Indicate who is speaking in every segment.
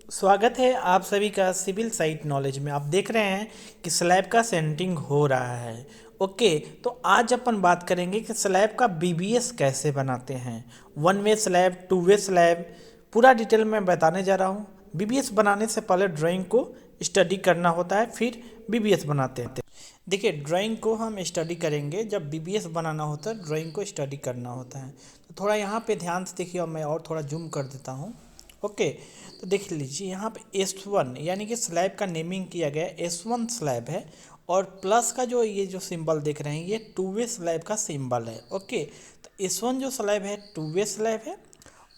Speaker 1: स्वागत है आप सभी का सिविल साइट नॉलेज में। आप देख रहे हैं कि स्लैब का सेंटरिंग हो रहा है। ओके, तो आज अपन बात करेंगे कि स्लैब का बीबीएस कैसे बनाते हैं। One way slab, to way slab, पूरा डिटेल में बताने जा रहा हूँ। बीबीएस बनाने से पहले ड्राइंग को स्टडी करना होता है, फिर बीबीएस बनाते हैं। देखिए, ड्राइंग को हम स्टडी करेंगे, जब बीबीएस बनाना होता है ड्राइंग को स्टडी करना होता है। तो थोड़ा यहाँ पे ध्यान से देखिए, और मैं और थोड़ा जूम कर देता हूँ। ओके, तो देख लीजिए यहाँ पे S1 यानी कि स्लैब का नेमिंग किया गया S1 स्लैब है, और प्लस का जो ये जो सिंबल देख रहे हैं ये टू वे स्लैब का सिंबल है। ओके, तो S1 जो स्लैब है टू वे स्लैब है,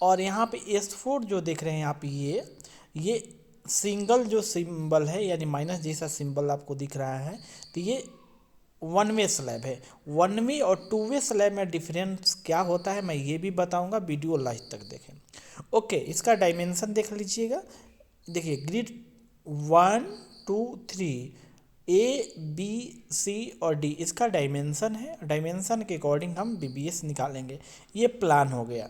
Speaker 1: और यहाँ पे S4 जो देख रहे हैं आप ये सिंगल जो सिंबल है यानी माइनस जैसा सिंबल आपको दिख रहा है, तो ये वन वे स्लैब है। वन वे और टू वे स्लैब में डिफरेंस क्या होता है मैं ये भी बताऊंगा, वीडियो लास्ट तक देखें। ओके, इसका डायमेंशन देख लीजिएगा। देखिए, ग्रिड 1 2 3 A B C और D इसका डायमेंशन है। डायमेंशन के अकॉर्डिंग हम बीबीएस निकालेंगे। ये प्लान हो गया।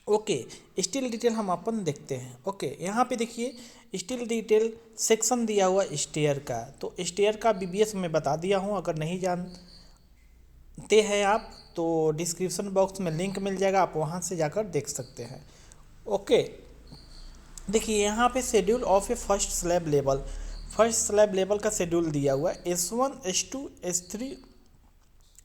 Speaker 1: ओके, स्टील डिटेल हम अपन देखते हैं। ओके, यहाँ पे देखिए स्टील डिटेल सेक्शन दिया हुआ स्टेयर का, तो स्टेयर का बीबीएस मैं बता दिया हूँ। अगर नहीं जानते हैं आप तो डिस्क्रिप्शन बॉक्स में लिंक मिल जाएगा, आप वहाँ से जाकर देख सकते हैं। ओके, देखिए यहाँ पे schedule of A first slab level का शेड्यूल दिया हुआ है। S1 S2 S3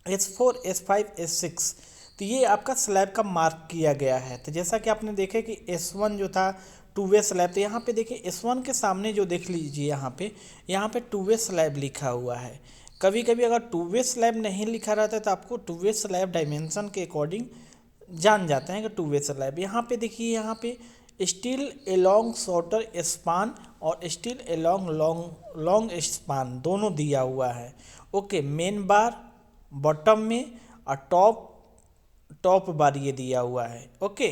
Speaker 1: S4 S5 S6, तो ये आपका स्लैब का मार्क किया गया है। तो जैसा कि आपने देखा कि S1 जो था टू वे स्लैब, तो यहाँ पे देखिए S1 के सामने जो देख लीजिए यहाँ पे टू वे स्लैब लिखा हुआ है। कभी कभी अगर टू वे स्लैब नहीं लिखा रहता है तो आपको टू वे स्लैब डायमेंशन के अकॉर्डिंग जान जाते हैं कि टू वे स्लैब। यहाँ पे देखिए, यहाँ पे स्टील एलोंग शॉर्टर स्पान और steel along long long span दोनों दिया हुआ है। ओके, मेन बार बॉटम में और टॉप बार ये दिया हुआ है। ओके,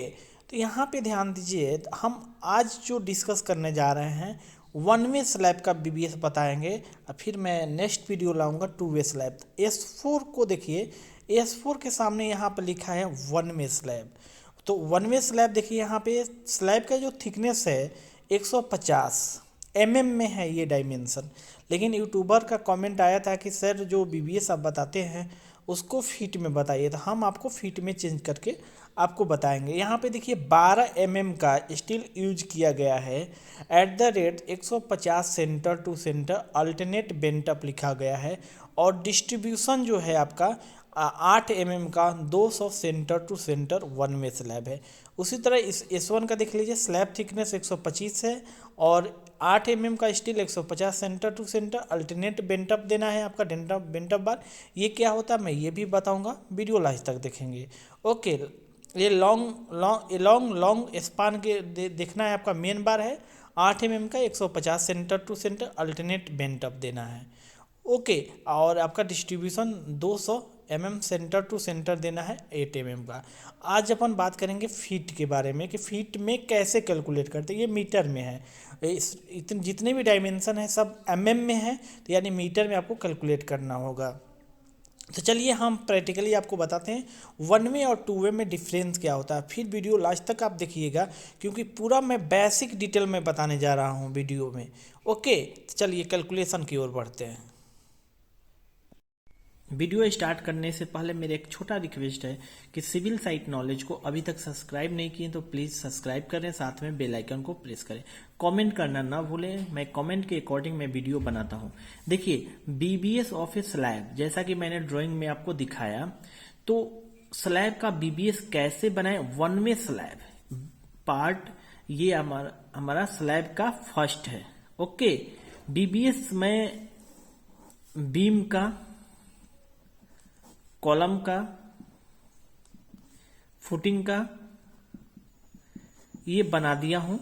Speaker 1: तो यहाँ पे ध्यान दीजिए, हम आज जो डिस्कस करने जा रहे हैं वन वे स्लैब का बीबीएस बताएंगे, और फिर मैं नेक्स्ट वीडियो लाऊंगा टू वे स्लैब। S4 को देखिए, S4 के सामने यहाँ पर लिखा है वन वे स्लैब। तो वन वे स्लैब देखिए, यहाँ पे स्लैब का जो थिकनेस है 150 mm में है ये डायमेंशन। लेकिन यूट्यूबर का कमेंट आया था कि सर जो बीबीएस आप बताते हैं उसको फीट में बताइए, तो हम आपको फीट में चेंज करके आपको बताएंगे। यहाँ पे देखिए 12 mm का स्टील यूज किया गया है। At the rate 150 centre to centre alternate bent up लिखा गया है, और डिस्ट्रीब्यूशन जो है आपका 8 mm का 200 centre to centre one way slab है। उसी तरह इस S1 का देख लीजिए, स्लैब थिकनेस 125 है और 8 mm का steel 150 centre to centre alternate bent up देना है आपका बेंटअप बार। ये क्या होता है मैं ये भी बताऊंगा, वीडियो लास्ट तक देखेंगे। ओके, ये लॉन्ग स्पान के देखना है आपका। मेन बार है 8 mm का 150 centre to centre alternate bent up देना है। ओके, और आपका distribution 200 mm centre to centre देना है 8 mm का। आज अपन बात करेंगे फीट के बारे में कि फीट में कैसे कैलकुलेट करते हैं। ये मीटर में है, जितने भी डायमेंशन है सब mm में है, तो यानी मीटर में आपको कैलकुलेट करना होगा। तो चलिए हम प्रैक्टिकली आपको बताते हैं वन वे और टू वे में डिफरेंस क्या होता है। फिर वीडियो लास्ट तक आप देखिएगा, क्योंकि पूरा मैं बेसिक डिटेल में बताने जा रहा हूँ वीडियो में। ओके, तो चलिए कैलकुलेशन की ओर बढ़ते हैं। वीडियो स्टार्ट करने से पहले मेरा एक छोटा रिक्वेस्ट है कि सिविल साइट नॉलेज को अभी तक सब्सक्राइब नहीं किए तो प्लीज़ सब्सक्राइब करें, साथ में बेल आइकन को प्रेस करें। कमेंट करना ना भूलें, मैं कमेंट के अकॉर्डिंग मैं वीडियो बनाता हूं। देखिए, बीबीएस ऑफ ए स्लैब, जैसा कि मैंने ड्राइंग में आपको दिखाया, तो स्लैब का बीबीएस कैसे बनाए। वन में स्लैब पार्ट ये हमारा स्लैब का फर्स्ट है। ओके, बीबीएस में बीम का, कॉलम का, फुटिंग का ये बना दिया हूं।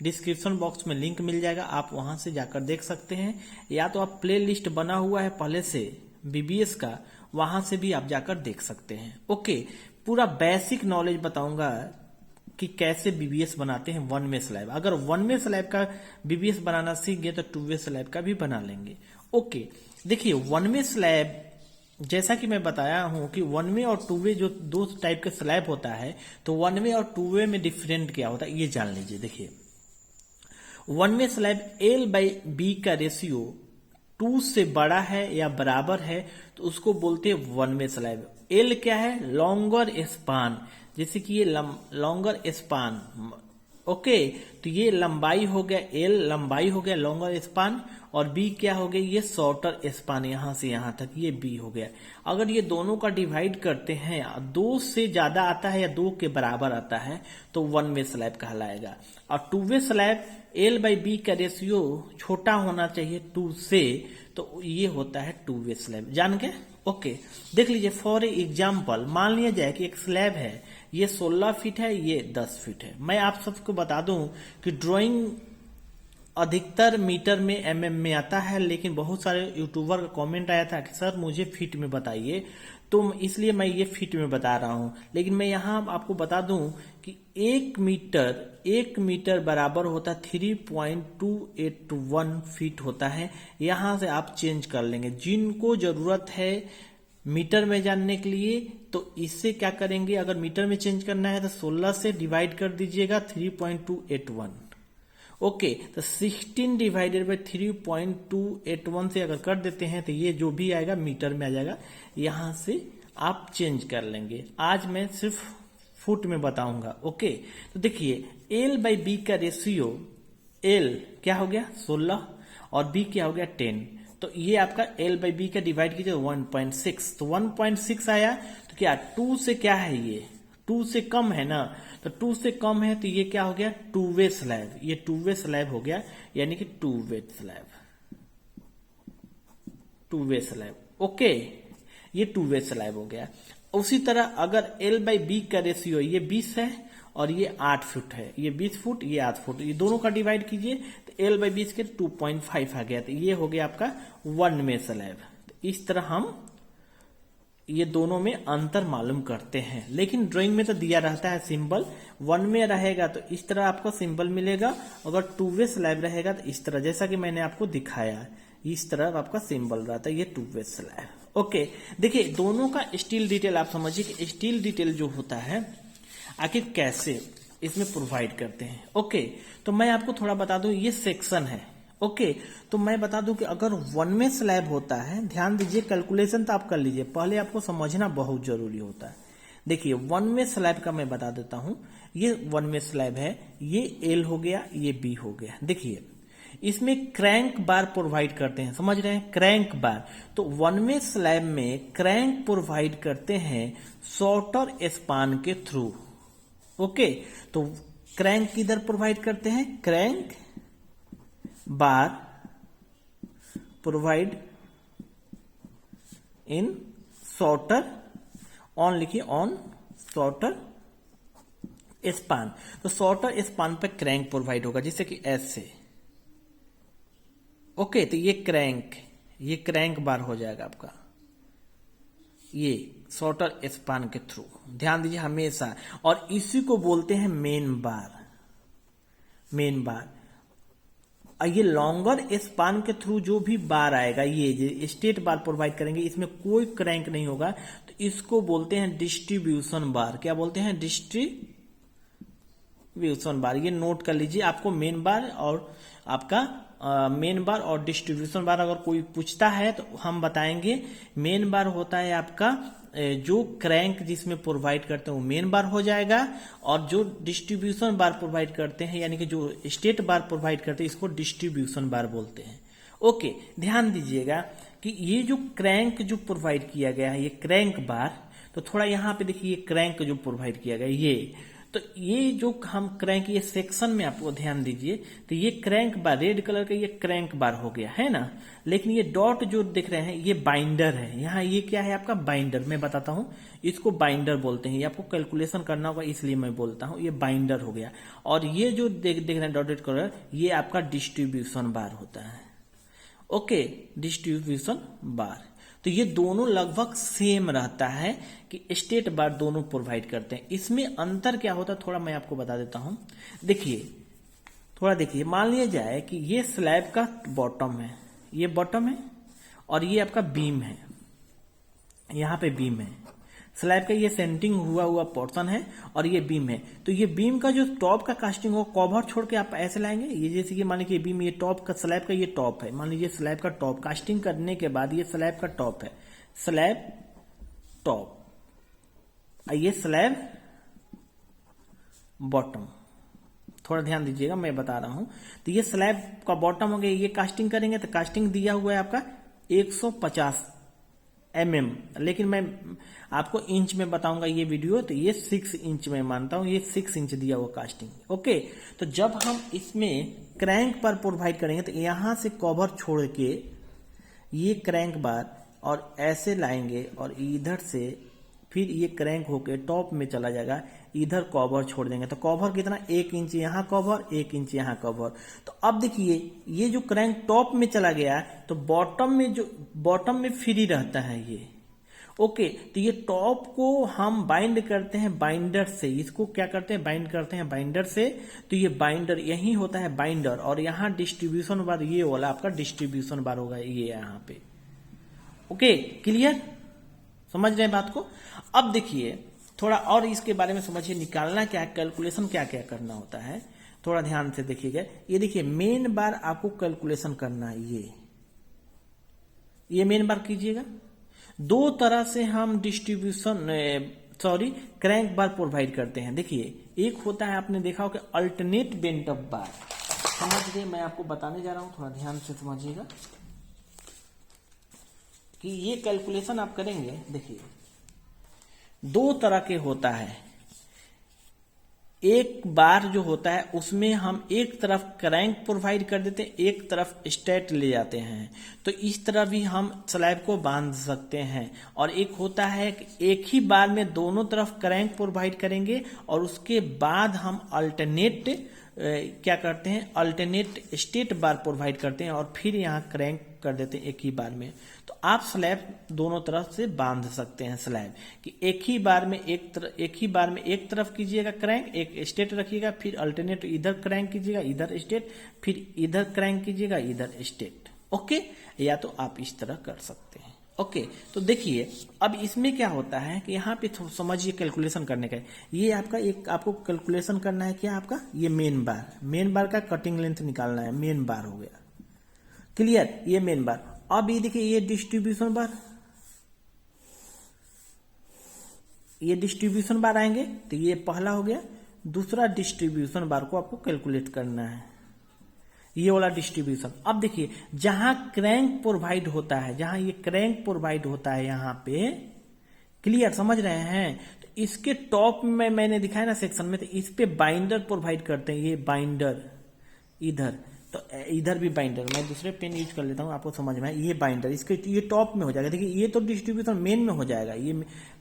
Speaker 1: डिस्क्रिप्शन बॉक्स में लिंक मिल जाएगा, आप वहां से जाकर देख सकते हैं, या तो आप प्ले लिस्ट बना हुआ है पहले से बीबीएस का, वहां से भी आप जाकर देख सकते हैं। ओके, पूरा बेसिक नॉलेज बताऊंगा कि कैसे बीबीएस बनाते हैं वन वे स्लैब। अगर वन वे स्लैब का बीबीएस बनाना सीख गए तो टू वे स्लैब का भी बना लेंगे। ओके, देखिए वन वे स्लैब जैसा कि मैं बताया हूं कि वन वे और टू वे जो दो टाइप के स्लैब होता है, तो वन वे और टू वे में डिफरेंट क्या होता है ये जान लीजिए। देखिए, one way slab L by B का रेशियो 2 से बड़ा है या बराबर है तो उसको बोलते हैं वन वे स्लैब। एल क्या है? लॉन्गर स्पान, जैसे कि ये लॉन्गर स्पान। ओके, तो ये लंबाई हो गया, एल लंबाई हो गया लॉन्गर स्पान, और बी क्या हो गया? ये शॉर्टर स्पान, यहां से यहां तक ये बी हो गया। अगर ये दोनों का डिवाइड करते हैं, 2 से ज्यादा आता है या 2 के बराबर आता है तो वन वे स्लैब कहलाएगा। और two way slab L by B का रेशियो छोटा होना चाहिए 2 से, तो ये होता है टू वे स्लैब। जान गए? ओके, देख लीजिए फॉर एग्जाम्पल, मान लिया जाए कि एक स्लैब है, ये 16 फीट है, ये 10 फीट है। मैं आप सबको बता दूं कि ड्राइंग अधिकतर मीटर में एमएम में आता है, लेकिन बहुत सारे यूट्यूबर का कमेंट आया था कि सर मुझे फीट में बताइए, तो इसलिए मैं ये फीट में बता रहा हूं। लेकिन मैं यहां आपको बता दूं कि 1 मीटर बराबर होता है 3.281 फीट होता है। यहां से आप चेंज कर लेंगे, जिनको जरूरत है मीटर में जानने के लिए तो इससे क्या करेंगे, अगर मीटर में चेंज करना है तो 16 से डिवाइड कर दीजिएगा 3.281। ओके, तो 16 डिवाइडेड बाई 3.281 से अगर कर देते हैं तो ये जो भी आएगा मीटर में आ जाएगा, यहां से आप चेंज कर लेंगे। आज मैं सिर्फ फुट में बताऊंगा। ओके, तो देखिए एल बाई बी का रेशियो, एल क्या हो गया 16 और बी क्या हो गया 10, तो ये आपका एल बाई बी का डिवाइड कीजिए 1.6, तो 1.6 आया। तो क्या 2 से क्या है, ये 2 से कम है ना, तो 2 से कम है तो ये क्या हो गया टू वे स्लैब, ये टू वे स्लैब हो गया, यानी कि to way slab, to way slab. Okay, ये टू वे स्लैब हो गया। उसी तरह अगर एल बाई बी का रेशियो ये 20 है और ये 8 फुट है, ये 20 फुट ये 8 फुट, ये दोनों का डिवाइड कीजिए तो एल बाई 20 के 2.5 आ गया, तो ये हो गया आपका वन वे स्लैब। तो इस तरह हम ये दोनों में अंतर मालूम करते हैं। लेकिन ड्राइंग में तो दिया रहता है सिंबल, वन में रहेगा तो इस तरह आपको सिंबल मिलेगा, अगर टू वे स्लैब रहेगा तो इस तरह, जैसा कि मैंने आपको दिखाया इस तरह आपका सिंबल रहता है, ये टू वे स्लैब। ओके, देखिए दोनों का स्टील डिटेल आप समझिए कि स्टील डिटेल जो होता है आखिर कैसे इसमें प्रोवाइड करते हैं। ओके, तो मैं आपको थोड़ा बता दूं, ये सेक्शन है। ओके, तो मैं बता दूं कि अगर वन में स्लैब होता है, ध्यान दीजिए कैलकुलेशन तो आप कर लीजिए, पहले आपको समझना बहुत जरूरी होता है। देखिए वन में स्लैब का मैं बता देता हूं, ये वन में स्लैब है, ये एल हो गया, ये बी हो गया। देखिए इसमें क्रैंक बार प्रोवाइड करते हैं, समझ रहे हैं, क्रैंक बार। तो वन में स्लैब में क्रैंक प्रोवाइड करते हैं शॉर्टर स्पान के थ्रू। ओके, तो क्रैंक किधर प्रोवाइड करते हैं, crank bar provide in shorter, on लिखिए, ऑन शॉर्टर स्पान। तो शॉर्टर स्पान पे क्रैंक प्रोवाइड होगा, जैसे कि ऐसे। ओके, तो ये क्रैंक बार हो जाएगा आपका, ये शॉर्टर स्पान के थ्रू, ध्यान दीजिए हमेशा। और इसी को बोलते हैं मेन बार, मेन बार। ये लॉन्गर स्पान के थ्रू जो भी बार आएगा, ये स्टेट बार प्रोवाइड करेंगे, इसमें कोई क्रैंक नहीं होगा, तो इसको बोलते हैं डिस्ट्रीब्यूशन बार। क्या बोलते हैं, डिस्ट्रीब्यूशन बार। ये नोट कर लीजिए, आपको मेन बार और आपका मेन बार और डिस्ट्रीब्यूशन बार अगर कोई पूछता है तो हम बताएंगे। मेन बार होता है आपका जो क्रैंक जिसमें प्रोवाइड करते हैं वो मेन बार हो जाएगा, और जो डिस्ट्रीब्यूशन बार प्रोवाइड करते हैं यानी कि जो स्टेट बार प्रोवाइड करते हैं इसको डिस्ट्रीब्यूशन बार बोलते हैं। ओके, ध्यान दीजिएगा कि ये जो क्रैंक जो प्रोवाइड किया गया है, ये क्रैंक बार, तो थोड़ा यहाँ पे देखिए क्रैंक जो प्रोवाइड किया गया ये, तो ये जो हम क्रैंक, ये सेक्शन में आपको ध्यान दीजिए, तो ये क्रैंक बार रेड कलर का ये क्रैंक बार हो गया है ना। लेकिन ये डॉट जो दिख रहे हैं ये बाइंडर है, यहाँ ये क्या है आपका बाइंडर। मैं बताता हूँ, इसको बाइंडर बोलते हैं, ये आपको कैलकुलेशन करना होगा इसलिए मैं बोलता हूँ, ये बाइंडर हो गया। और ये जो देख रहे हैं डॉटेड कलर, ये आपका डिस्ट्रीब्यूशन बार होता है। ओके, डिस्ट्रीब्यूशन बार। तो ये दोनों लगभग सेम रहता है कि स्टेट बार दोनों प्रोवाइड करते हैं। इसमें अंतर क्या होता है थोड़ा मैं आपको बता देता हूं। देखिए थोड़ा देखिए, मान लिया जाए कि ये स्लैब का बॉटम है, ये बॉटम है और ये आपका बीम है, यहां पे बीम है। स्लैब का ये सेंटिंग हुआ पोर्शन है और ये बीम है। तो ये बीम का जो टॉप का कास्टिंग हो कवर छोड़ के आप ऐसे लाएंगे, ये जैसे कि मान लीजिए बीम ये टॉप का स्लैब का ये टॉप है, मान लीजिए स्लैब का टॉप कास्टिंग करने के बाद ये स्लैब का टॉप है, स्लैब टॉप, ये स्लैब बॉटम। थोड़ा ध्यान दीजिएगा मैं बता रहा हूं। तो ये स्लैब का बॉटम हो गया, ये कास्टिंग करेंगे तो कास्टिंग दिया हुआ है आपका 150 mm, लेकिन मैं आपको इंच में बताऊंगा ये वीडियो, तो ये 6 इंच में मानता हूं, ये 6 इंच दिया हुआ कास्टिंग। ओके, तो जब हम इसमें क्रैंक बार प्रोवाइड करेंगे तो यहां से कवर छोड़ के ये क्रैंक बार और ऐसे लाएंगे और इधर से फिर ये क्रैंक होके टॉप में चला जाएगा, इधर कवर छोड़ देंगे। तो कवर कितना, 1 इंच यहाँ कवर, 1 इंच यहाँ कवर। तो अब देखिए ये जो क्रैंक टॉप में चला गया तो बॉटम में फ्री रहता है ये। ओके, तो ये टॉप को हम बाइंड करते हैं बाइंडर से, इसको क्या करते हैं, बाइंड करते हैं बाइंडर से। तो ये बाइंडर यही होता है बाइंडर, और यहाँ डिस्ट्रीब्यूशन बार ये वाला आपका डिस्ट्रीब्यूशन बार होगा ये यहाँ पे। ओके, क्लियर, समझ रहे हैं बात को। अब देखिए थोड़ा और इसके बारे में समझिए, निकालना क्या, कैलकुलेशन क्या क्या करना होता है, थोड़ा ध्यान से देखिएगा। ये देखिए मेन बार आपको कैलकुलेशन करना है, ये मेन बार कीजिएगा। 2 तरह से हम क्रैंक बार प्रोवाइड करते हैं। देखिए एक होता है, आपने देखा हो कि अल्टरनेट बेंट अप बार, समझिए मैं आपको बताने जा रहा हूं, थोड़ा ध्यान से समझिएगा कि ये कैलकुलेशन आप करेंगे। देखिए 2 तरह के होता है, एक बार जो होता है उसमें हम एक तरफ क्रैंक प्रोवाइड कर देते हैं, एक तरफ स्ट्रेट ले जाते हैं, तो इस तरह भी हम स्लैब को बांध सकते हैं। और एक होता है कि एक ही बार में दोनों तरफ क्रैंक प्रोवाइड करेंगे और उसके बाद हम अल्टरनेट क्या करते हैं, अल्टरनेट स्टेट बार प्रोवाइड करते हैं और फिर यहाँ क्रैंक कर देते हैं एक ही बार में। तो आप स्लैब दोनों तरफ से बांध सकते हैं स्लैब कि एक ही बार में एक तरफ कीजिएगा क्रैंक, एक स्टेट रखिएगा, फिर अल्टरनेट इधर क्रैंक कीजिएगा, इधर स्टेट, फिर इधर क्रैंक कीजिएगा, इधर स्टेट। ओके, या तो आप इस तरह कर सकते हैं। ओके, तो देखिए अब इसमें क्या होता है कि यहाँ पे समझिए कैलकुलेशन करने का, ये आपका एक आपको कैलकुलेशन करना है क्या, आपका ये मेन बार का कटिंग लेंथ निकालना है, मेन बार हो गया, क्लियर, ये मेन बार। अब ये देखिए ये डिस्ट्रीब्यूशन बार आएंगे, तो ये पहला हो गया। दूसरा डिस्ट्रीब्यूशन बार को आपको कैलकुलेट करना है, ये वाला डिस्ट्रीब्यूशन। अब देखिए जहां क्रैंक प्रोवाइड होता है, जहां ये क्रैंक प्रोवाइड होता है यहाँ पे, क्लियर, समझ रहे हैं, तो इसके टॉप में मैंने दिखाया ना सेक्शन में, तो इस पे बाइंडर प्रोवाइड करते हैं, ये बाइंडर इधर, तो इधर भी बाइंडर, मैं दूसरे पेन यूज कर लेता हूं आपको समझ में, ये बाइंडर इसके ये टॉप में हो जाएगा। देखिए ये तो डिस्ट्रीब्यूशन मेन में हो जाएगा, ये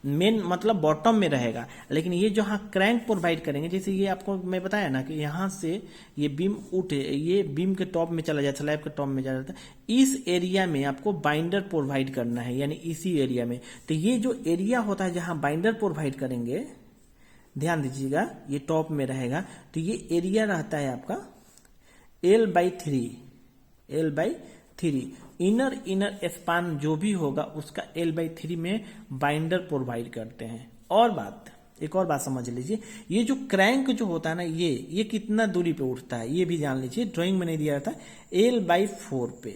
Speaker 1: मेन मतलब बॉटम में रहेगा, लेकिन ये जहां क्रैंक प्रोवाइड करेंगे, जैसे ये आपको मैं बताया ना कि यहां से ये बीम उठे, ये बीम के टॉप में चला जाता है, स्लैब के टॉप में जा जाता है, इस एरिया में आपको बाइंडर प्रोवाइड करना है, यानी इसी एरिया में। तो ये जो एरिया होता है जहां बाइंडर प्रोवाइड करेंगे, ध्यान दीजिएगा, ये टॉप में रहेगा, तो ये एरिया रहता है आपका L/3, इनर स्पान जो भी होगा उसका L/3 में बाइंडर प्रोवाइड करते हैं। एक और बात समझ लीजिए, ये जो क्रैंक जो होता है ना, ये कितना दूरी पे उठता है ये भी जान लीजिए, ड्राइंग में नहीं दिया था, L/4 पे,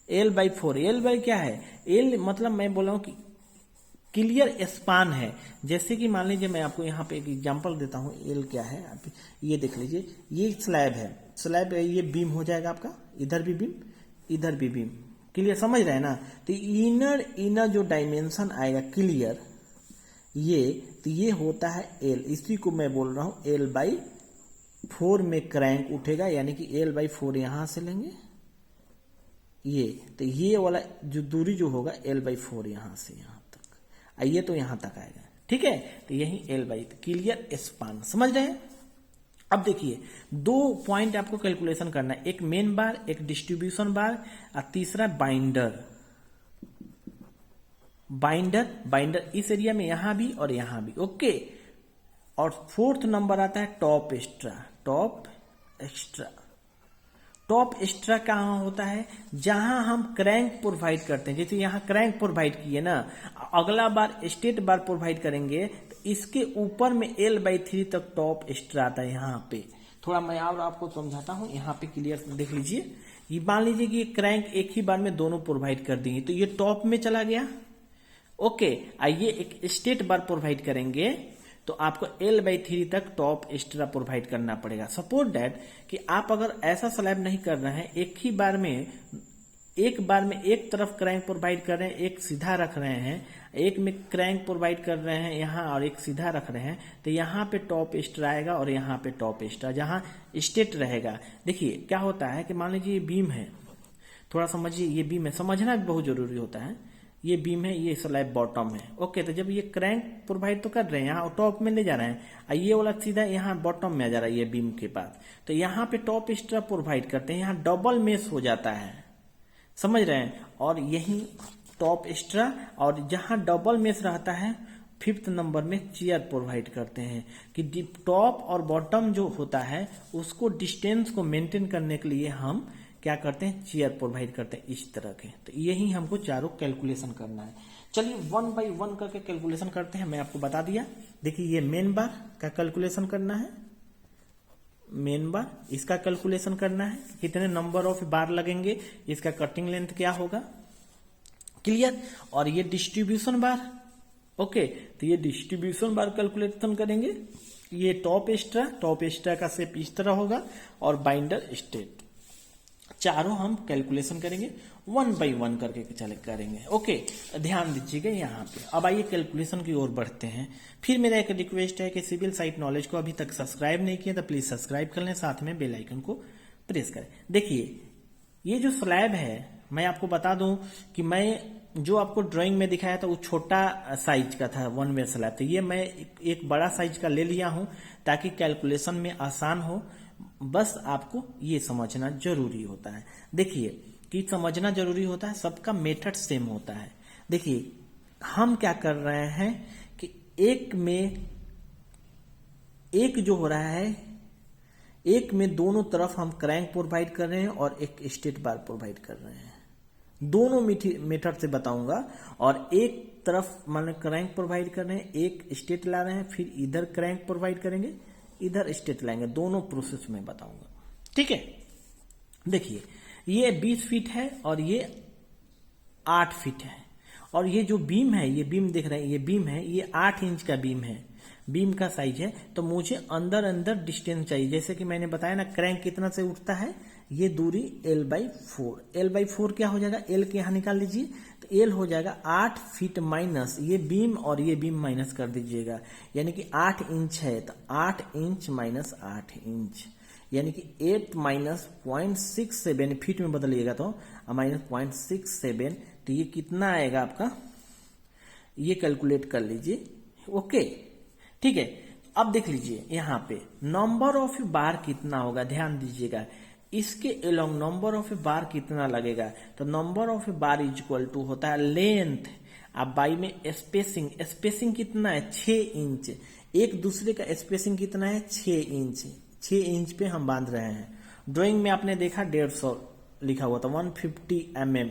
Speaker 1: L क्या है, L मतलब मैं बोल रहा हूं कि क्लियर स्पान है। जैसे कि मान लीजिए मैं आपको यहाँ पे एक एग्जांपल देता हूँ, एल क्या है, आप ये देख लीजिए, ये स्लैब है, ये बीम हो जाएगा आपका, इधर भी बीम, इधर भी बीम, क्लियर, समझ रहे हैं ना। तो इनर जो डायमेंशन आएगा क्लियर, तो ये होता है एल, इसी को मैं बोल रहा हूँ L/4 में क्रैंक उठेगा, यानी कि L/4 यहां से लेंगे, तो ये वाला जो दूरी जो होगा L/4 यहां से यहां तक आइए, तो यहां तक आएगा, ठीक है, तो यही L/4 क्लियर स्पान, समझ रहे हैं। अब देखिए 2 पॉइंट आपको कैलकुलेशन करना है, एक मेन बार, एक डिस्ट्रीब्यूशन बार, और तीसरा बाइंडर इस एरिया में यहां भी और यहां भी। ओके, और 4th नंबर आता है टॉप एक्स्ट्रा। टॉप एक्स्ट्रा कहाँ होता है, जहां हम क्रैंक प्रोवाइड करते हैं। जैसे यहाँ क्रैंक प्रोवाइड किए ना, अगला बार स्टेट बार प्रोवाइड करेंगे तो इसके ऊपर में L/3 तक टॉप एक्स्ट्रा आता है। यहाँ पे थोड़ा मैं और आपको समझाता हूँ, यहाँ पे क्लियर देख लीजिए। ये मान लीजिए कि क्रैंक एक ही बार में दोनों प्रोवाइड कर देंगे तो ये टॉप में चला गया। ओके, आइए एक स्टेट बार प्रोवाइड करेंगे तो आपको L/3 तक टॉप एक्स्ट्रा प्रोवाइड करना पड़ेगा। सपोज दैट कि आप अगर ऐसा स्लैब नहीं कर रहे हैं, एक बार में एक तरफ क्रैंक प्रोवाइड कर रहे हैं, एक सीधा रख रहे हैं, एक में क्रैंक प्रोवाइड कर रहे हैं यहाँ और एक सीधा रख रहे हैं, तो यहाँ पे टॉप एक्स्ट्रा आएगा और यहाँ पे टॉप एक्स्ट्रा जहाँ स्टेट रहेगा। देखिए क्या होता है कि मान लीजिए ये बीम है, थोड़ा समझिए, ये बीम है, समझना भी बहुत जरूरी होता है। ये बीम है, ये स्लैब बॉटम है। ओके, तो जब ये क्रैंक प्रोवाइड तो कर रहे हैं, यहाँ टॉप में ले जा रहे हैं, और ये वाला सीधा यहाँ बॉटम में आ जा रहा है ये बीम के पास, तो यहाँ पे टॉप एक्स्ट्रा प्रोवाइड करते हैं, यहाँ डबल मेश हो जाता है, समझ रहे हैं। और यही टॉप एक्स्ट्रा, और जहाँ डबल मेश रहता है 5th नंबर में चेयर प्रोवाइड करते हैं कि टॉप और बॉटम जो होता है उसको डिस्टेंस को मेंटेन करने के लिए हम क्या करते हैं, चेयर प्रोवाइड करते हैं इस तरह के। तो यही हमको चारों कैलकुलेशन करना है। चलिए 1 बाय 1 करके कैलकुलेशन करते हैं। मैं आपको बता दिया, देखिए ये मेन बार का कैलकुलेशन करना है, मेन बार इसका कैलकुलेशन करना है, कितने नंबर ऑफ बार लगेंगे, इसका कटिंग लेंथ क्या होगा, क्लियर। और ये डिस्ट्रीब्यूशन बार, ओके, तो ये डिस्ट्रीब्यूशन बार कैलकुलेशन करेंगे। ये टॉप एक्स्ट्रा का शेप इस तरह होगा और बाइंडर स्टेट, चारों हम कैलकुलेशन करेंगे 1 बाय 1 करके करेंगे। ओके, ध्यान दीजिएगा यहाँ पे। अब आइए कैलकुलेशन की ओर बढ़ते हैं। फिर मेरा एक रिक्वेस्ट है कि सिविल साइट नॉलेज को अभी तक सब्सक्राइब नहीं किया तो प्लीज सब्सक्राइब कर लें, साथ में बेल आइकन को प्रेस करें। देखिए ये जो स्लैब है, मैं आपको बता दूं कि मैं जो आपको ड्राइंग में दिखाया था वो छोटा साइज का था 1 वे स्लैब, तो ये मैं एक बड़ा साइज का ले लिया हूं ताकि कैलकुलेशन में आसान हो। बस आपको ये समझना जरूरी होता है। देखिए कि समझना जरूरी होता है, सबका मेथड सेम होता है। देखिए हम क्या कर रहे हैं कि एक जो हो रहा है, एक में दोनों तरफ हम क्रैंक प्रोवाइड कर रहे हैं और एक स्टेट बार प्रोवाइड कर रहे हैं। दोनों मेथड से बताऊंगा। और एक तरफ मान क्रैंक प्रोवाइड कर रहे हैं, एक स्टेट ला रहे हैं, फिर इधर क्रैंक प्रोवाइड करेंगे, इधर स्टेट लाएंगे, दोनों प्रोसेस में बताऊंगा, ठीक है। देखिए ये 20 फीट है और ये 8 फीट है, और ये जो बीम है, ये बीम देख रहे हैं, ये बीम है, ये 8 इंच का बीम है, बीम का साइज है। तो मुझे अंदर डिस्टेंस चाहिए, जैसे कि मैंने बताया ना क्रैंक कितना से उठता है, ये दूरी L/4। L/4 क्या हो जाएगा, L के यहाँ निकाल लीजिए, तो L हो जाएगा 8 फीट माइनस ये बीम और ये बीम माइनस कर दीजिएगा, यानी कि 8 इंच है, तो 8 इंच माइनस 8 इंच, यानी कि 8 माइनस 0.67 फीट में बदलिएगा तो माइनस 0.67, तो ये कितना आएगा आपका, ये कैलकुलेट कर लीजिए। ओके, ठीक है। अब देख लीजिए यहाँ पे नंबर ऑफ बार कितना होगा, ध्यान दीजिएगा, इसके अलोंग नंबर ऑफ बार कितना लगेगा, तो number of bar is equal to होता है लेंथ, अब बाई में स्पेसिंग कितना है 6 इंच, एक दूसरे का स्पेसिंग कितना है 6 इंच, 6 इंच पे हम बांध रहे हैं। ड्राइंग में आपने देखा 150 लिखा हुआ था 150 mm,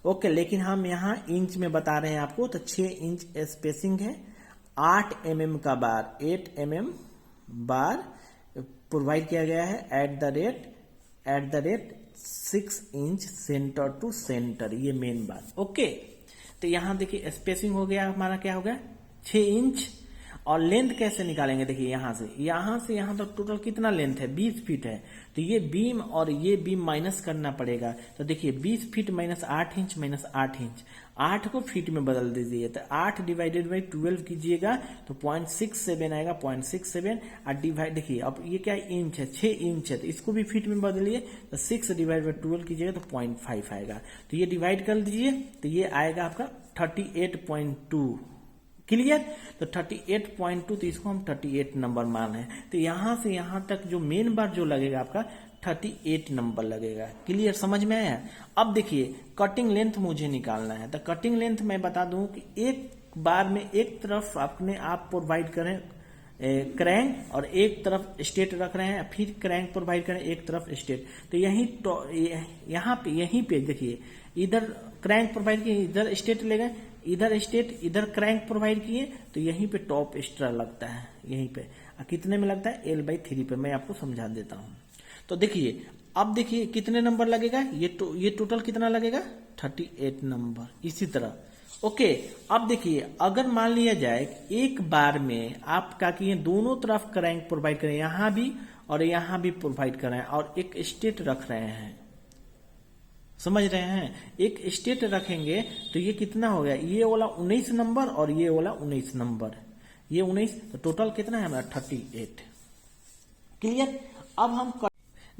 Speaker 1: ओके, लेकिन हम यहाँ इंच में बता रहे हैं आपको, तो 6 इंच स्पेसिंग है, 8 mm का बार, 8 mm बार प्रोवाइड किया गया है at the rate 6 inch centre to centre, ये मेन बात। ओके, तो यहां देखिए स्पेसिंग हो गया हमारा, क्या हो गया 6 इंच। और लेंथ कैसे निकालेंगे, देखिए यहां से यहां तक टोटल कितना लेंथ है 20 फीट है, तो ये बीम और ये बीम माइनस करना पड़ेगा। तो देखिए 20 feet minus 8 inch minus 8 inch, 8 को फीट में बदल दीजिए, तो 8 डिवाइडेड बाई 12 कीजिएगा तो 0.67 आएगा, 0.67 और डिवाइड, देखिए अब ये क्या इंच है 6 इंच है, तो इसको भी फीट में बदलिए, तो 6 डिवाइड बाई 12 कीजिएगा तो 0.5 आएगा, तो ये डिवाइड कर दीजिए, तो ये आएगा आपका 38.2, क्लियर। तो 38.2, तो इसको हम 38 नंबर मान रहे हैं, तो यहां से यहां तक जो मेन बार जो लगेगा आपका 38 नंबर लगेगा, क्लियर, समझ में आया। अब देखिए कटिंग लेंथ मुझे निकालना है, तो कटिंग लेंथ मैं बता दूं कि एक बार में एक तरफ अपने आप प्रोवाइड करें क्रैंक और एक तरफ स्टेट रख रहे हैं, फिर क्रैंक प्रोवाइड कर रहे हैं एक तरफ स्टेट। तो यहाँ पे देखिए, इधर क्रैंक प्रोवाइड किए, इधर स्टेट ले गए, इधर स्टेट, इधर क्रैंक प्रोवाइड किए, तो यहीं पे टॉप एक्स्ट्रा लगता है, यहीं पे कितने में लगता है, L/3 पे। मैं आपको समझा देता हूँ। तो देखिए, अब देखिए कितने नंबर लगेगा, ये टोटल कितना लगेगा, 38 नंबर। इसी तरह ओके। अब देखिए, अगर मान लिया जाए एक बार में आप क्या किए, दोनों तरफ क्रैंक प्रोवाइड करें, यहां भी और यहां भी प्रोवाइड कर रहे हैं और एक स्टेट रख रहे हैं, समझ रहे हैं, एक स्टेट रखेंगे तो ये कितना हो गया, ये वाला 19 नंबर और ये वाला 19 नंबर, ये 19, तो टोटल कितना है हमारा 38। क्लियर। अब हम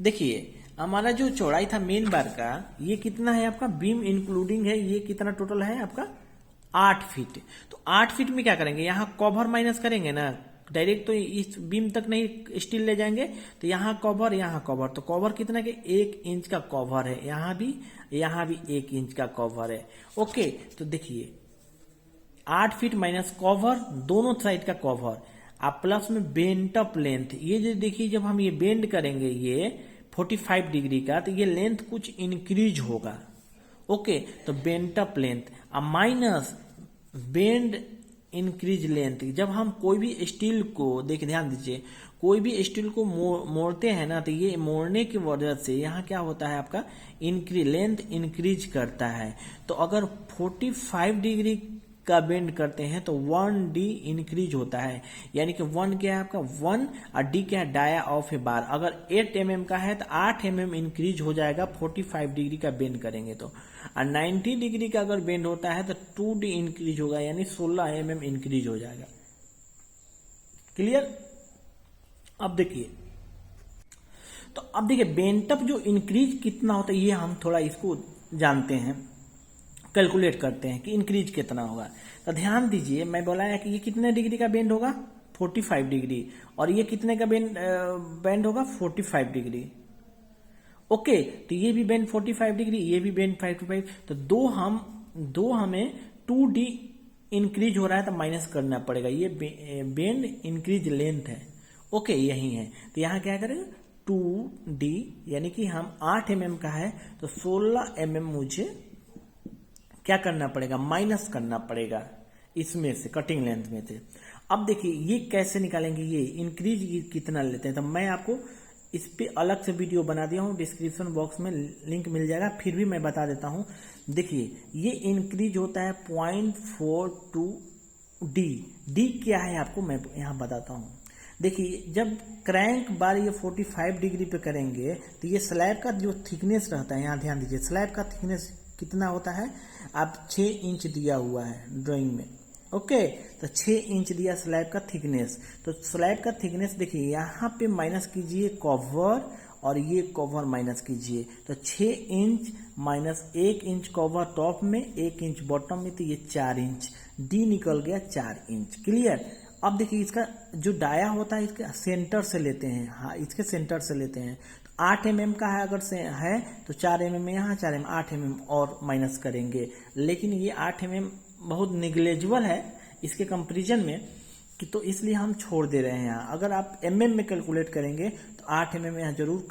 Speaker 1: देखिए, हमारा जो चौड़ाई था मेन बार का, ये कितना है आपका, बीम इंक्लूडिंग है, ये कितना टोटल है आपका 8 फीट। तो 8 फीट में क्या करेंगे, यहाँ कवर माइनस करेंगे ना, डायरेक्ट तो इस बीम तक नहीं स्टील ले जाएंगे, तो यहाँ कवर, तो कवर कितना के 1 इंच का कवर है, यहाँ भी 1 इंच का कवर है। ओके, तो देखिए 8 फीट माइनस कवर, दोनों साइड का कवर, आप प्लस में बेंट अप लेंथ, ये जो देखिए जब हम ये बेंड करेंगे ये 45 डिग्री का, तो ये लेंथ कुछ इंक्रीज होगा। ओके, तो बेंट अप लेंथ अब माइनस बेंड इंक्रीज लेंथ। जब हम कोई भी स्टील को देखिए, ध्यान दीजिए, कोई भी स्टील को मोड़ते हैं ना, तो ये मोड़ने की वजह से यहाँ क्या होता है आपका लेंथ इंक्रीज करता है। तो अगर 45 डिग्री का बेंड करते हैं तो 1d इंक्रीज होता है, यानी कि 1 क्या है आपका 1 और d क्या है डाया ऑफ ए बार। अगर 8 mm का है तो 8 mm इंक्रीज हो जाएगा 45 डिग्री का बेंड करेंगे तो, और 90 डिग्री का अगर बेंड होता है तो 2d इंक्रीज होगा, यानी 16 mm इंक्रीज हो जाएगा। क्लियर। अब देखिए, तो अब देखिए बेंटअप जो इंक्रीज कितना होता है, ये हम थोड़ा इसको जानते हैं, कैलकुलेट करते हैं कि इंक्रीज कितना होगा। तो ध्यान दीजिए, मैं बोला है कि ये कितने डिग्री का बेंड होगा 45 डिग्री, और ये कितने का बेंड होगा 45 डिग्री। ओके, तो ये भी बेंड 45 डिग्री, ये भी बेंड 45, तो दो हमें 2d इंक्रीज हो रहा है तो माइनस करना पड़ेगा, ये बेंड इंक्रीज लेंथ है। ओके, यही है, तो यहाँ क्या करेंगे 2d, यानी कि हम 8 mm का है तो 16 mm मुझे क्या करना पड़ेगा, माइनस करना पड़ेगा इसमें से, कटिंग लेंथ में से। अब देखिए ये कैसे निकालेंगे, ये इंक्रीज कितना लेते हैं, तो मैं आपको इस पे अलग से वीडियो बना दिया हूँ, डिस्क्रिप्शन बॉक्स में लिंक मिल जाएगा, फिर भी मैं बता देता हूँ। देखिए ये इंक्रीज होता है 0.42d। डी क्या है आपको मैं यहाँ बताता हूँ। देखिए जब क्रैंक बार ये 45 डिग्री पे करेंगे तो ये स्लैब का जो थिकनेस रहता है, यहाँ ध्यान दीजिए, स्लैब का थिकनेस कितना होता है, आप 6 इंच दिया हुआ है ड्राइंग में। ओके, तो 6 इंच दिया स्लैब का थिकनेस, तो स्लैब का थिकनेस देखिए यहाँ पे माइनस कीजिए कवर, और ये कवर माइनस कीजिए, तो 6 inch minus 1 inch cover top में, 1 इंच बॉटम में, तो ये 4 इंच, डी निकल गया 4 इंच। क्लियर। अब देखिए इसका जो डाया होता है इसके सेंटर से लेते हैं, हाँ इसके सेंटर से लेते हैं, तो 8 mm का है अगर से है तो 4 mm में यहाँ 4 mm 8 mm और माइनस करेंगे, लेकिन ये 8 mm बहुत निग्लेजिबल है इसके कंपैरिजन में कि, तो इसलिए हम छोड़ दे रहे हैं यहाँ। अगर आप mm में कैलकुलेट करेंगे तो 8 mm यहाँ जरूर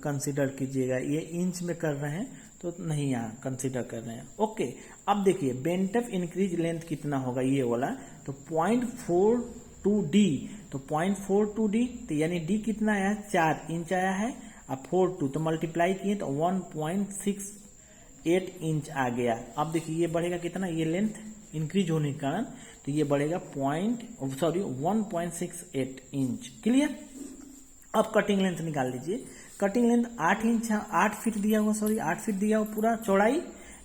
Speaker 1: कंसिडर कीजिएगा, ये इंच में कर रहे हैं तो नहीं यहाँ कंसिडर कर रहे हैं। ओके, अब देखिए बेंटअप इंक्रीज लेंथ कितना होगा ये वाला, तो 0.42d, तो 0.42d, तो यानी d कितना आया 4 इंच आया है, अब 42 तो मल्टीप्लाई किए तो 1.68 इंच आ गया। अब देखिए ये बढ़ेगा कितना, ये लेंथ इंक्रीज होने के कारण, तो ये बढ़ेगा 1.68 इंच। क्लियर। अब कटिंग लेंथ निकाल लीजिए, कटिंग लेंथ 8 इंच, 8 फीट दिया हुआ, 8 फीट दिया हुआ पूरा चौड़ाई,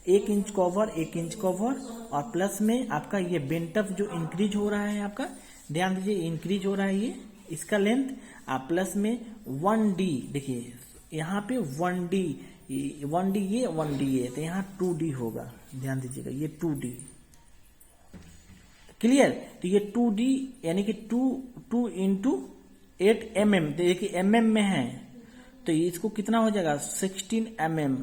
Speaker 1: 1 इंच कवर, 1 इंच कवर, और प्लस में आपका ये बेंटअप जो इंक्रीज हो रहा है आपका, ध्यान दीजिए इंक्रीज हो रहा है ये इसका लेंथ, आप प्लस में 1d, देखिए यहाँ पे 1d ये 1d ये, तो यहाँ 2d होगा, ध्यान दीजिएगा ये 2d। क्लियर। तो ये 2d यानी कि 2 इंटू 8 mm, देखिए mm में है तो इसको कितना हो जाएगा 16 mm,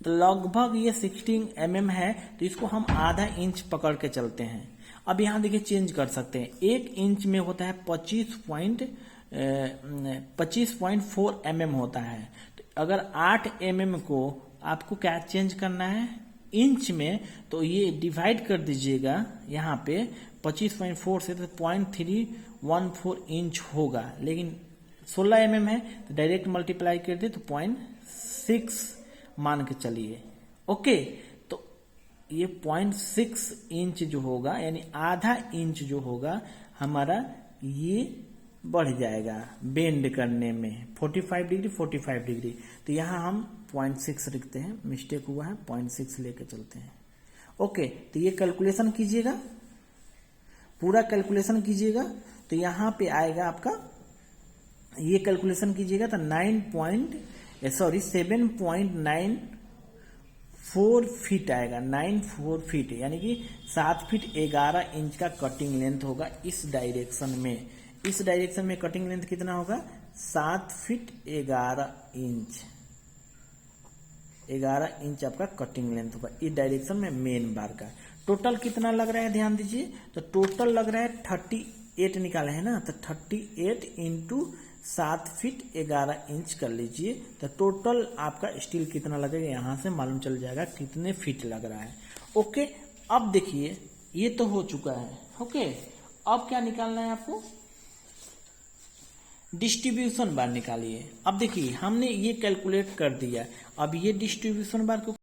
Speaker 1: तो लगभग ये 16 mm है, तो इसको हम आधा इंच पकड़ के चलते हैं, अब यहाँ देखिए चेंज कर सकते हैं, 1 इंच में होता है 25.4 mm होता है। तो अगर 8 mm को आपको क्या चेंज करना है इंच में, तो ये डिवाइड कर दीजिएगा यहाँ पे 25.4 से, तो 0.314 इंच होगा। लेकिन 16 mm है तो डायरेक्ट मल्टीप्लाई कर दे तो 0.6 मान के चलिए। ओके, तो ये 0.6 इंच जो होगा यानी आधा इंच जो होगा हमारा ये बढ़ जाएगा बेंड करने में 45 डिग्री 45 डिग्री। तो यहाँ हम 0.6 लिखते हैं, मिस्टेक हुआ है, 0.6 लेके चलते हैं। ओके, तो ये कैलकुलेशन कीजिएगा, पूरा कैलकुलेशन कीजिएगा। तो यहाँ पे आएगा आपका, ये कैलकुलेशन कीजिएगा तो 7.94 फीट आएगा, 94 फीट यानी कि 7 फीट 11 इंच का कटिंग लेंथ होगा इस डायरेक्शन में। इस डायरेक्शन में कटिंग लेंथ कितना होगा 7 फीट 11 इंच, 11 इंच आपका कटिंग लेंथ होगा इस डायरेक्शन में मेन बार का। टोटल कितना लग रहा है ध्यान दीजिए, तो टोटल लग रहा है 38 निकाले है ना, तो 38 इंटू 7 फीट 11 इंच कर लीजिए। तो टोटल आपका स्टील कितना लगेगा यहाँ से मालूम चल जाएगा कितने फीट लग रहा है। ओके, अब देखिए ये तो हो चुका है। ओके, अब क्या निकालना है आपको, डिस्ट्रीब्यूशन बार निकालिए। अब देखिए हमने ये कैलकुलेट कर दिया, अब ये डिस्ट्रीब्यूशन बार को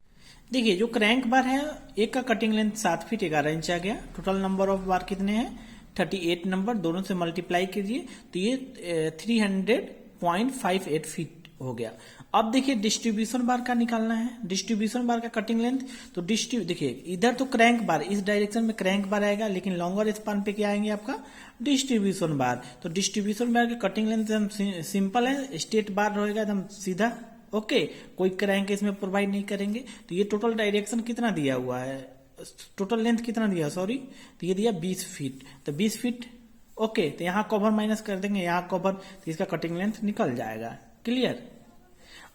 Speaker 1: देखिए, जो क्रैंक बार है एक का कटिंग लेंथ 7 फीट 11 इंच आ गया, टोटल नंबर ऑफ बार कितने हैं 38 नंबर, दोनों से मल्टीप्लाई कीजिए तो ये 300.58 फीट हो गया। अब देखिए डिस्ट्रीब्यूशन बार का निकालना है, डिस्ट्रीब्यूशन बार का कटिंग लेंथ। तो देखिए इधर तो क्रैंक बार, इस डायरेक्शन में क्रैंक बार आएगा, लेकिन लॉन्गर स्पान पे क्या आएंगे आपका डिस्ट्रीब्यूशन बार। तो डिस्ट्रीब्यूशन बार का कटिंग लेंथ एकदम सिंपल है, स्ट्रेट बार रहेगा एकदम सीधा। ओके, कोई क्रैंक इसमें प्रोवाइड नहीं करेंगे। तो ये टोटल डायरेक्शन कितना दिया हुआ है, टोटल लेंथ कितना दिया, सॉरी, तो ये दिया 20 फीट, तो 20 फीट। ओके, तो यहाँ कवर माइनस कर देंगे, यहाँ कवर, तो इसका कटिंग लेंथ निकल जाएगा। क्लियर।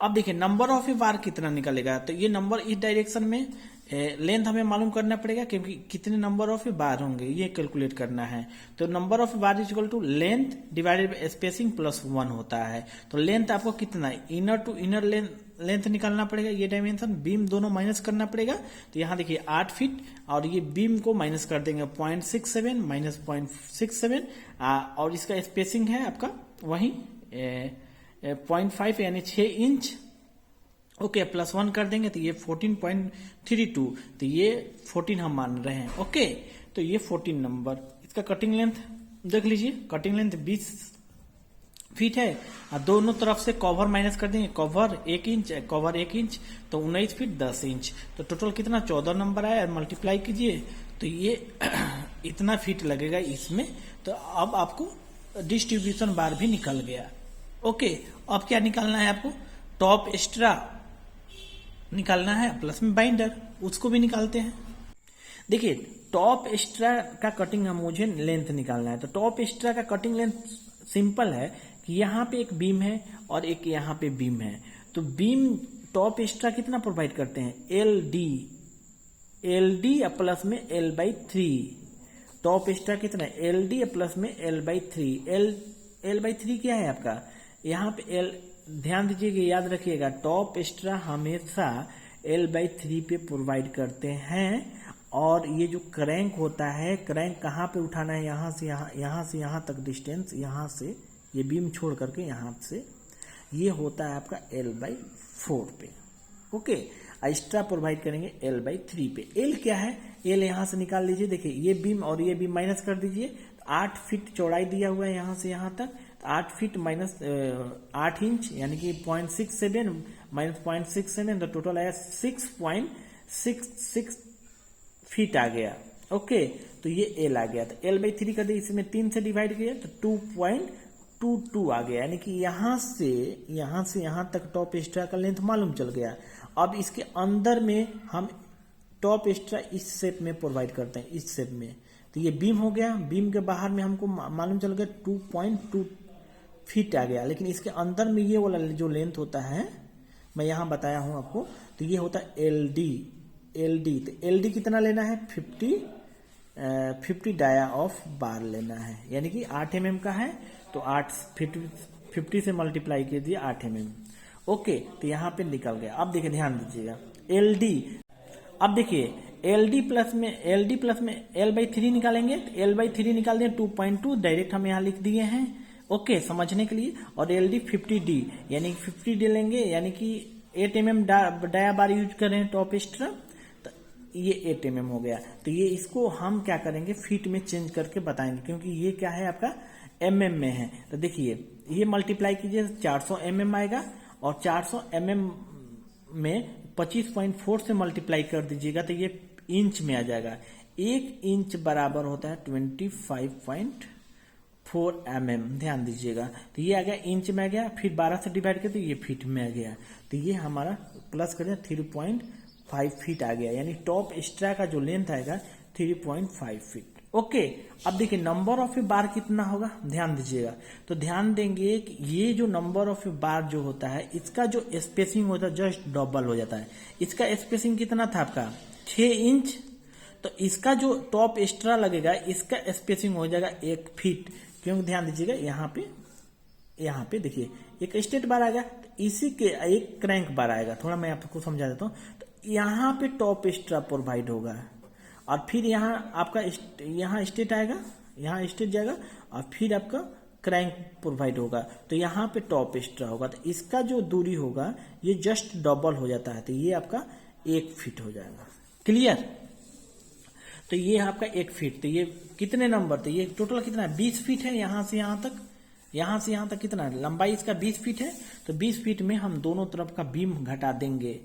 Speaker 1: अब देखिए नंबर ऑफ बार कितना निकलेगा, तो ये नंबर इस डायरेक्शन में लेंथ हमें मालूम करना पड़ेगा क्योंकि कितने नंबर ऑफ बार होंगे ये कैलकुलेट करना है। तो number of bar is equal to length divided by spacing plus 1 होता है। तो लेंथ आपको कितना है, इनर टू इनर लेंथ निकालना पड़ेगा, ये डायमेंशन बीम दोनों माइनस करना पड़ेगा। तो यहाँ देखिए 8 फीट और ये बीम को माइनस कर देंगे 0.67 माइनस 0.67 और इसका स्पेसिंग है आपका वही 0.5 यानी 6 इंच। ओके, प्लस 1 कर देंगे तो ये 14.32, तो ये 14 हम मान रहे हैं। ओके, तो ये 14 नंबर, इसका कटिंग लेंथ देख लीजिए, कटिंग लेंथ 20 फीट है और दोनों तरफ से कवर माइनस कर देंगे, कवर 1 इंच, कवर 1 इंच, तो 19 फीट 10 इंच, तो टोटल कितना 14 नंबर आया। मल्टीप्लाई कीजिए तो ये इतना फीट लगेगा इसमें। तो अब आपको डिस्ट्रीब्यूशन बार भी निकल गया। ओके, अब क्या निकालना है आपको, टॉप एक्स्ट्रा निकालना है, प्लस में बाइंडर, उसको भी निकालते हैं। देखिए टॉप एक्स्ट्रा का कटिंग हम मुझे लेंथ निकालना है। तो टॉप एक्स्ट्रा का कटिंग लेंथ सिंपल है कि यहाँ पे एक बीम है और एक यहाँ पे बीम है। तो बीम टॉप एक्स्ट्रा कितना प्रोवाइड करते हैं, एल डी प्लस में L/3। टॉप एक्स्ट्रा कितना है, LD प्लस में L/3। L/3 क्या है आपका, यहाँ पे L, ध्यान दीजिएगा, याद रखिएगा, टॉप एक्स्ट्रा हमेशा L/3 पे प्रोवाइड करते हैं। और ये जो क्रैंक होता है, क्रैंक कहाँ पे उठाना है, यहाँ से यहाँ, यहाँ से यहाँ तक डिस्टेंस, यहाँ से ये बीम छोड़ करके यहाँ से, ये होता है आपका L/4 पे। ओके, एक्स्ट्रा प्रोवाइड करेंगे L/3 पे। L क्या है, L यहाँ से निकाल लीजिए, देखिए ये बीम और ये बीम माइनस कर दीजिए। 8 फीट चौड़ाई दिया हुआ है यहाँ से यहाँ तक, 8 फीट माइनस 8 इंच यानी कि 0.67 माइनस 0.67, तो टोटल आया 6.66 फीट आ गया। ओके, तो ये L आ गया। तो L/3 कर दे, इसमें 3 से डिवाइड किया तो 2.22 आ गया, यानी कि यहाँ से यहाँ तक टॉप एक्स्ट्रा का लेंथ मालूम चल गया। अब इसके अंदर में हम टॉप एक्स्ट्रा इस शेप में प्रोवाइड करते हैं, इस शेप में। तो ये बीम हो गया, बीम के बाहर में हमको मालूम चल गया 2.2 फीट आ गया। लेकिन इसके अंदर में ये वाला जो लेंथ होता है, मैं यहाँ बताया हूँ आपको, तो ये होता है LD। तो LD कितना लेना है, 50 50 डाया ऑफ बार लेना है, यानी कि 8 mm का है तो 50 से मल्टीप्लाई कर दिया 8 mm। ओके, तो यहाँ पे निकल गया। अब देखिए ध्यान दीजिएगा एल डी, अब देखिए एल डी प्लस में L/3 निकालेंगे, तो L/3 निकाल दिए 2.2 डायरेक्ट हम यहाँ लिख दिए हैं, ओके समझने के लिए। और एल डी 50D यानी 50D लेंगे, यानी कि 8 mm डाया बार यूज कर रहे हैं टॉप एक्स्ट्रा, तो ये 8 mm हो गया। तो ये इसको हम क्या करेंगे फीट में चेंज करके बताएंगे, क्योंकि ये क्या है आपका mm में है। तो देखिए ये मल्टीप्लाई कीजिए 400 mm आएगा, और 400 mm में 25.4 से मल्टीप्लाई कर दीजिएगा तो ये इंच में आ जाएगा। 1 इंच बराबर होता है 25.4 mm, ध्यान दीजिएगा। तो ये आ गया इंच में आ गया, फिर 12 से डिवाइड करते ये फीट में आ गया, तो ये हमारा प्लस करें 3.5 फीट आ गया, यानी टॉप एक्स्ट्रा का जो लेंथ आएगा 3.5 फीट। ओके, अब देखिए नंबर ऑफ ए बार कितना होगा, ध्यान दीजिएगा। तो ध्यान देंगे कि ये जो नंबर ऑफ ए बार जो होता है इसका जो स्पेसिंग होता है जस्ट डबल हो जाता है। इसका स्पेसिंग कितना था आपका 6 इंच, तो इसका जो टॉप एक्स्ट्रा लगेगा इसका स्पेसिंग हो जाएगा 1 फीट, क्योंकि ध्यान दीजिएगा यहाँ पे देखिए एक स्ट्रेट बार आएगा, तो इसी के एक क्रैंक बार आएगा। थोड़ा मैं आपको समझा देता हूँ। तो यहाँ पे टॉप एक्स्ट्रा प्रोवाइड होगा, और फिर यहाँ आपका यहाँ स्टेट आएगा, यहाँ स्टेट जाएगा, और फिर आपका क्रैंक प्रोवाइड होगा, तो यहाँ पे टॉप एक्स्ट्रा होगा। तो इसका जो दूरी होगा ये जस्ट डबल हो जाता है, तो ये आपका 1 फीट हो जाएगा। क्लियर? तो ये आपका 1 फीट, तो ये कितने नंबर, तो ये टोटल कितना है 20 फीट है। यहाँ से यहाँ तक कितना है लंबाई इसका 20 फीट है, तो 20 फीट में हम दोनों तरफ का बीम घटा देंगे।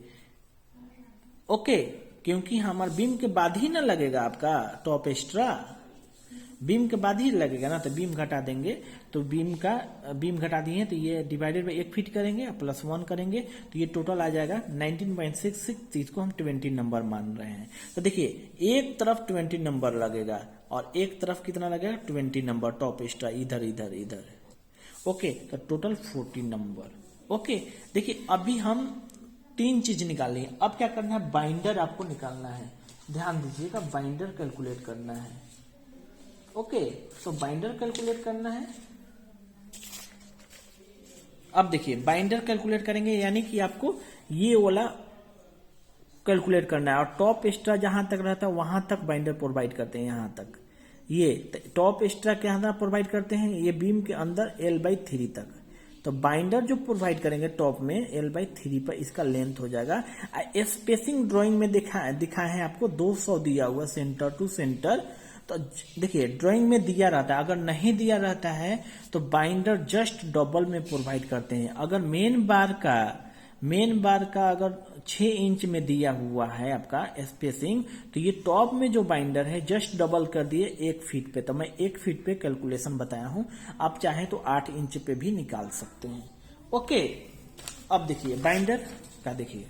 Speaker 1: ओके, क्योंकि हमारे बीम के बाद ही ना लगेगा आपका टॉप एक्स्ट्रा, बीम के बाद ही लगेगा ना, तो बीम घटा देंगे। तो बीम घटा दिए तो ये डिवाइडेड बाई 1 फीट करेंगे, प्लस 1 करेंगे, तो ये टोटल आ जाएगा 19.66। इसको हम 20 नंबर मान रहे हैं। तो देखिए एक तरफ 20 नंबर लगेगा और एक तरफ कितना लगेगा 20 नंबर टॉप एक्स्ट्रा, इधर। ओके, तो टोटल 40 नंबर। ओके, देखिए अभी हम 3 चीज निकाली है। अब क्या करना है, बाइंडर आपको निकालना है। ध्यान दीजिएगा बाइंडर कैलकुलेट करना है। ओके, तो बाइंडर कैलकुलेट करना है। अब देखिए बाइंडर कैलकुलेट करेंगे, यानी कि आपको ये वाला कैलकुलेट करना है, और टॉप एक्स्ट्रा जहां तक रहता है वहां तक बाइंडर प्रोवाइड करते हैं। यहां तक ये टॉप एक्स्ट्रा के अंदर प्रोवाइड करते हैं, ये बीम के अंदर L/3 तक। तो बाइंडर जो प्रोवाइड करेंगे टॉप में L/3 पर इसका लेंथ हो जाएगा। स्पेसिंग ड्राइंग में दिखा है आपको 200 दिया हुआ सेंटर टू सेंटर। तो देखिए ड्राइंग में दिया रहता है, अगर नहीं दिया रहता है तो बाइंडर जस्ट डबल में प्रोवाइड करते हैं। अगर मेन बार का अगर 6 इंच में दिया हुआ है आपका स्पेसिंग, तो ये टॉप में जो बाइंडर है जस्ट डबल कर दिए 1 फीट पे। तो मैं 1 फीट पे कैलकुलेशन बताया हूं, आप चाहें तो 8 इंच पे भी निकाल सकते हैं। ओके, अब देखिए बाइंडर का, देखिए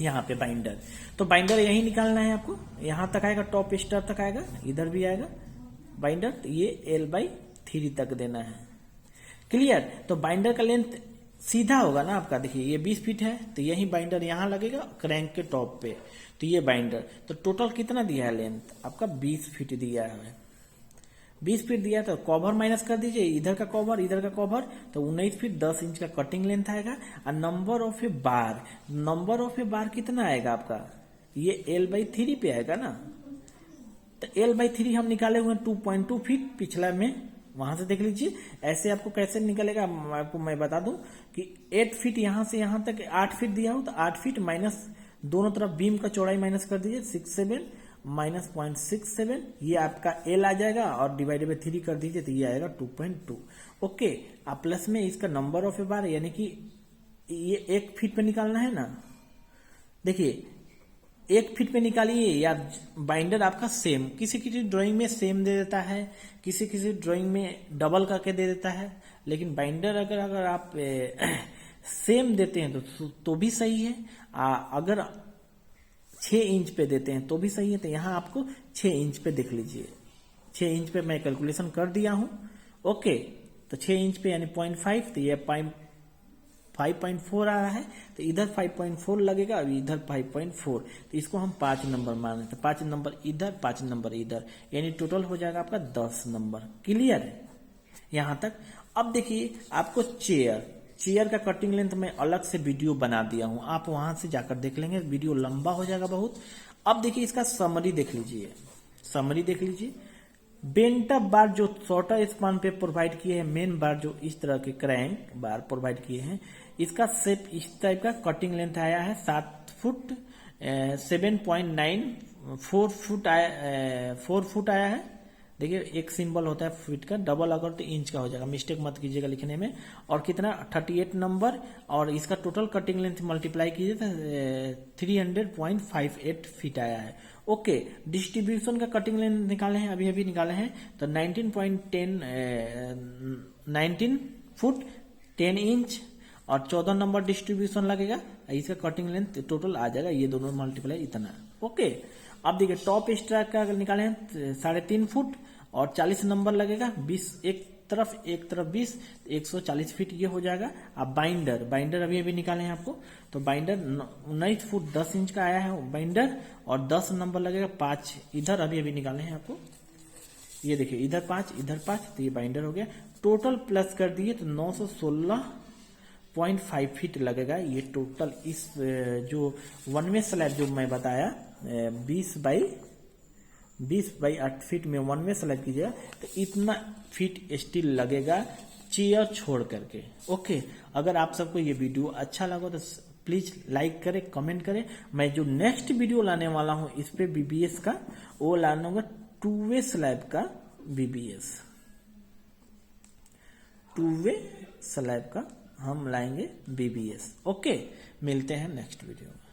Speaker 1: यहाँ पे बाइंडर, तो बाइंडर यही निकालना है आपको। यहां तक आएगा, टॉप एक्स्ट्रा तक आएगा, इधर भी आएगा बाइंडर, तो ये L/3 तक देना है। क्लियर? तो बाइंडर का लेंथ सीधा होगा ना आपका, देखिए ये 20 फीट है, तो यही बाइंडर यहां लगेगा क्रैंक के टॉप पे, तो ये बाइंडर। तो टोटल कितना दिया है लेंथ आपका 20 फीट दिया है। 20 फीट दिया तो कवर माइनस कर दीजिए, इधर का कवर, तो 19 फीट 10 इंच का कटिंग लेंथ आएगा। और नंबर ऑफ ए बार कितना आएगा आपका, ये L/3 पे आएगा ना। तो L/3 हम निकाले हुए 2.2 फीट, पिछला में वहां से देख लीजिए। ऐसे आपको कैसे निकलेगा आपको मैं बता दूं कि 8 फीट यहां से यहां तक 8 फीट दिया हो, तो 8 फीट माइनस दोनों तरफ बीम का चौड़ाई माइनस कर दीजिए, 67 माइनस 0.67, ये आपका L आ जाएगा, और डिवाइडेड बाई 3 कर दीजिए तो ये आएगा 2.2। ओके, आप प्लस में इसका नंबर ऑफ ए बार, यानी कि ये 1 फीट पे निकालना है ना। देखिए 1 फीट पे निकालिए, या बाइंडर आपका सेम, किसी ड्राइंग में सेम दे देता है, किसी ड्राइंग में डबल करके दे देता है। लेकिन बाइंडर अगर आप सेम देते हैं तो भी सही है, अगर 6 इंच पे देते हैं तो भी सही है। तो यहाँ आपको 6 इंच पे देख लीजिए, 6 इंच पे मैं कैलकुलेशन कर दिया हूं। ओके, तो 6 इंच पे यानी 0.5, तो ये 5.4 आ रहा है तो इधर 5.4 लगेगा, अभी इधर 5.4, तो इसको हम 5 नंबर मान रहे, तो 5 नंबर इधर, 5 नंबर इधर, यानी टोटल हो जाएगा आपका 10 नंबर। क्लियर है यहाँ तक। अब देखिए आपको चेयर का कटिंग लेंथ मैं अलग से वीडियो बना दिया हूं, आप वहां से जाकर देख लेंगे, वीडियो लंबा हो जाएगा बहुत। अब देखिए इसका समरी देख लीजिए, समरी देख लीजिए। बेंट अप बार जो शॉर्टर स्पान पे प्रोवाइड किए हैं, मेन बार जो इस तरह के क्रैंक बार प्रोवाइड किए हैं, इसका शेप इस टाइप का कटिंग लेंथ आया है 7 फुट 7.9 4 फुट आया है। देखिए एक सिंबल होता है फीट का, डबल अगर तो इंच का हो जाएगा, मिस्टेक मत कीजिएगा लिखने में। और कितना 38 नंबर, और इसका टोटल कटिंग लेंथ मल्टीप्लाई कीजिए तो 300.58 फीट आया है। ओके, डिस्ट्रीब्यूशन का कटिंग लेंथ निकाले हैं, अभी निकाले हैं, तो 19 फुट 10 इंच और 14 नंबर डिस्ट्रीब्यूशन लगेगा, इसका कटिंग लेंथ टोटल आ जाएगा, ये दोनों मल्टीप्लाई इतना। ओके, अब देखिए टॉप स्ट्रैक का निकाले हैं 3.5 फुट और 40 नंबर लगेगा, 20 एक तरफ 20, 140 फीट ये हो जाएगा। अब बाइंडर अभी निकाले हैं आपको, तो बाइंडर 19 फुट 10 इंच का आया है बाइंडर, और 10 नंबर लगेगा 5, इधर अभी निकाले हैं आपको, ये देखिए इधर 5 इधर 5, तो ये बाइंडर हो गया। टोटल प्लस कर दिए तो 916.5 फीट लगेगा ये टोटल। इस जो 1 वे स्लैब जो मैं बताया 20 बाई 8 फीट में 1 वे स्लैब कीजिएगा तो इतना फीट स्टील लगेगा चेयर छोड़ करके। ओके, अगर आप सबको ये वीडियो अच्छा लगा तो प्लीज लाइक करें, कमेंट करें। मैं जो नेक्स्ट वीडियो लाने वाला हूं इस पे बीबीएस का, वो लाना होगा 2 वे स्लैब का बीबीएस, 2 वे स्लैब का हम लाएंगे बीबीएस। ओके, मिलते हैं नेक्स्ट वीडियो में।